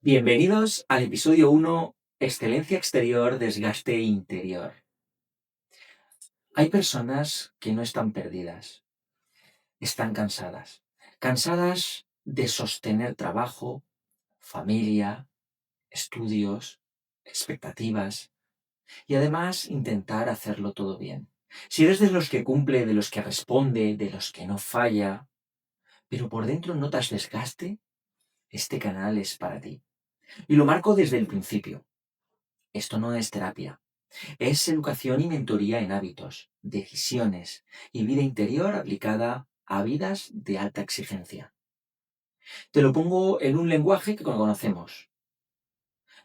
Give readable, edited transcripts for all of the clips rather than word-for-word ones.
Bienvenidos al episodio 1, Excelencia exterior, desgaste interior. Hay personas que no están perdidas, están cansadas. Cansadas de sostener trabajo, familia, estudios, expectativas y además intentar hacerlo todo bien. Si eres de los que cumple, de los que responde, de los que no falla, pero por dentro notas desgaste, este canal es para ti. Y lo marco desde el principio. Esto no es terapia. Es educación y mentoría en hábitos, decisiones y vida interior aplicada a vidas de alta exigencia. Te lo pongo en un lenguaje que conocemos.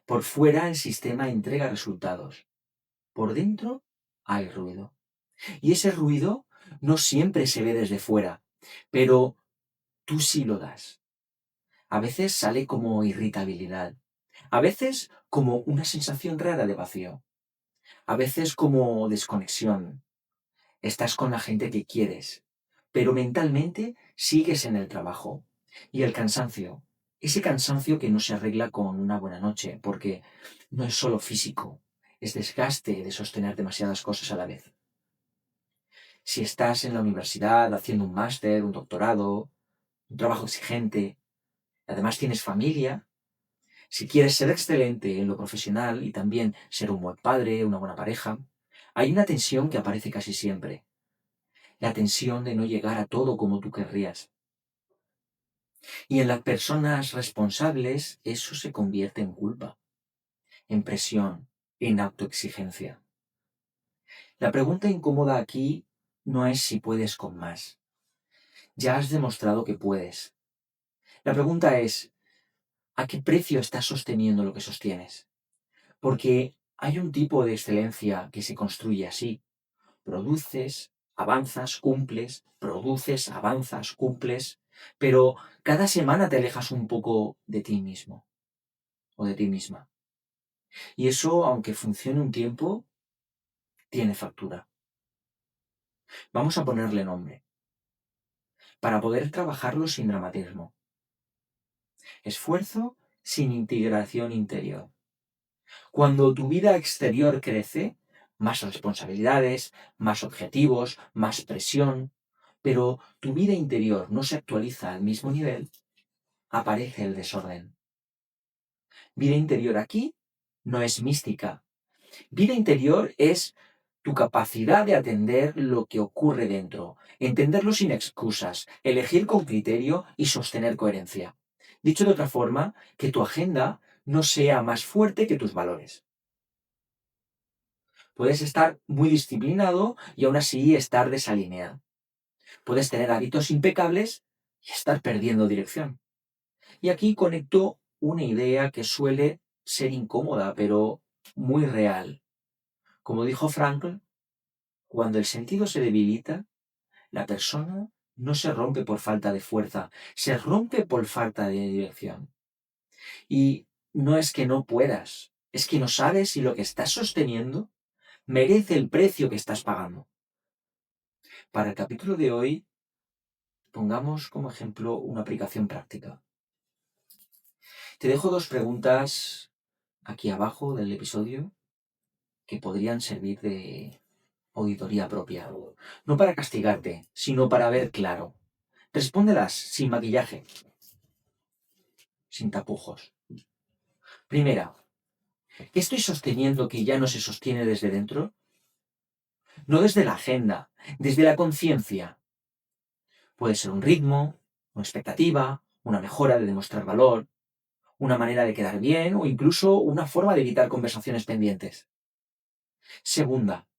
Por fuera el sistema entrega resultados. Por dentro hay ruido. Y ese ruido no siempre se ve desde fuera, pero tú sí lo das. A veces sale como irritabilidad. A veces como una sensación rara de vacío. A veces como desconexión. Estás con la gente que quieres, pero mentalmente sigues en el trabajo. Y el cansancio, ese cansancio que no se arregla con una buena noche, porque no es solo físico, es desgaste de sostener demasiadas cosas a la vez. Si estás en la universidad haciendo un máster, un doctorado, un trabajo exigente, además tienes familia, si quieres ser excelente en lo profesional y también ser un buen padre, una buena pareja, hay una tensión que aparece casi siempre, la tensión de no llegar a todo como tú querrías. Y en las personas responsables eso se convierte en culpa, en presión, en autoexigencia. La pregunta incómoda aquí no es si puedes con más. Ya has demostrado que puedes. La pregunta es, ¿a qué precio estás sosteniendo lo que sostienes? Porque hay un tipo de excelencia que se construye así. Produces, avanzas, cumples, produces, avanzas, cumples, pero cada semana te alejas un poco de ti mismo o de ti misma. Y eso, aunque funcione un tiempo, tiene factura. Vamos a ponerle nombre, para poder trabajarlo sin dramatismo. Esfuerzo sin integración interior. Cuando tu vida exterior crece, más responsabilidades, más objetivos, más presión, pero tu vida interior no se actualiza al mismo nivel, aparece el desorden. Vida interior aquí no es mística. Vida interior es tu capacidad de atender lo que ocurre dentro, entenderlo sin excusas, elegir con criterio y sostener coherencia. Dicho de otra forma, que tu agenda no sea más fuerte que tus valores. Puedes estar muy disciplinado y aún así estar desalineado. Puedes tener hábitos impecables y estar perdiendo dirección. Y aquí conecto una idea que suele ser incómoda, pero muy real. Como dijo Frankl, cuando el sentido se debilita, la persona no se rompe por falta de fuerza, se rompe por falta de dirección. Y no es que no puedas, es que no sabes si lo que estás sosteniendo merece el precio que estás pagando. Para el capítulo de hoy, pongamos como ejemplo una aplicación práctica. Te dejo dos preguntas aquí abajo del episodio que podrían servir de auditoría propia. No para castigarte, sino para ver claro. Respóndelas sin maquillaje, sin tapujos. Primera, ¿qué estoy sosteniendo que ya no se sostiene desde dentro? No desde la agenda, desde la conciencia. Puede ser un ritmo, una expectativa, una mejora de demostrar valor, una manera de quedar bien o incluso una forma de evitar conversaciones pendientes. Segunda,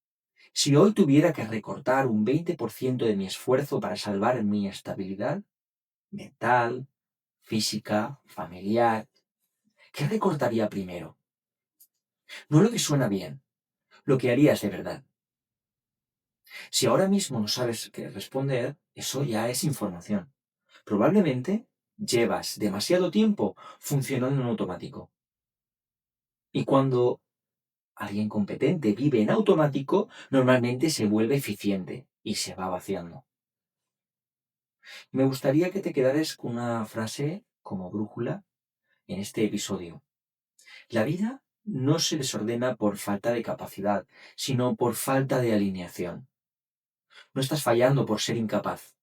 si hoy tuviera que recortar un 20% de mi esfuerzo para salvar mi estabilidad mental, física, familiar, ¿qué recortaría primero? No lo que suena bien, lo que harías de verdad. Si ahora mismo no sabes qué responder, eso ya es información. Probablemente llevas demasiado tiempo funcionando en automático. Y cuando alguien competente vive en automático, normalmente se vuelve eficiente y se va vaciando. Me gustaría que te quedaras con una frase como brújula en este episodio. La vida no se desordena por falta de capacidad, sino por falta de alineación. No estás fallando por ser incapaz.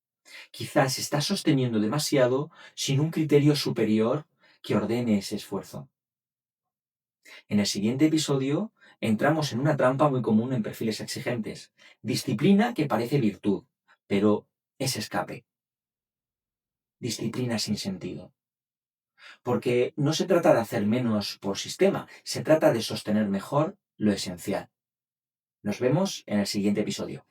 Quizás estás sosteniendo demasiado sin un criterio superior que ordene ese esfuerzo. En el siguiente episodio entramos en una trampa muy común en perfiles exigentes. Disciplina que parece virtud, pero es escape. Disciplina sin sentido. Porque no se trata de hacer menos por sistema, se trata de sostener mejor lo esencial. Nos vemos en el siguiente episodio.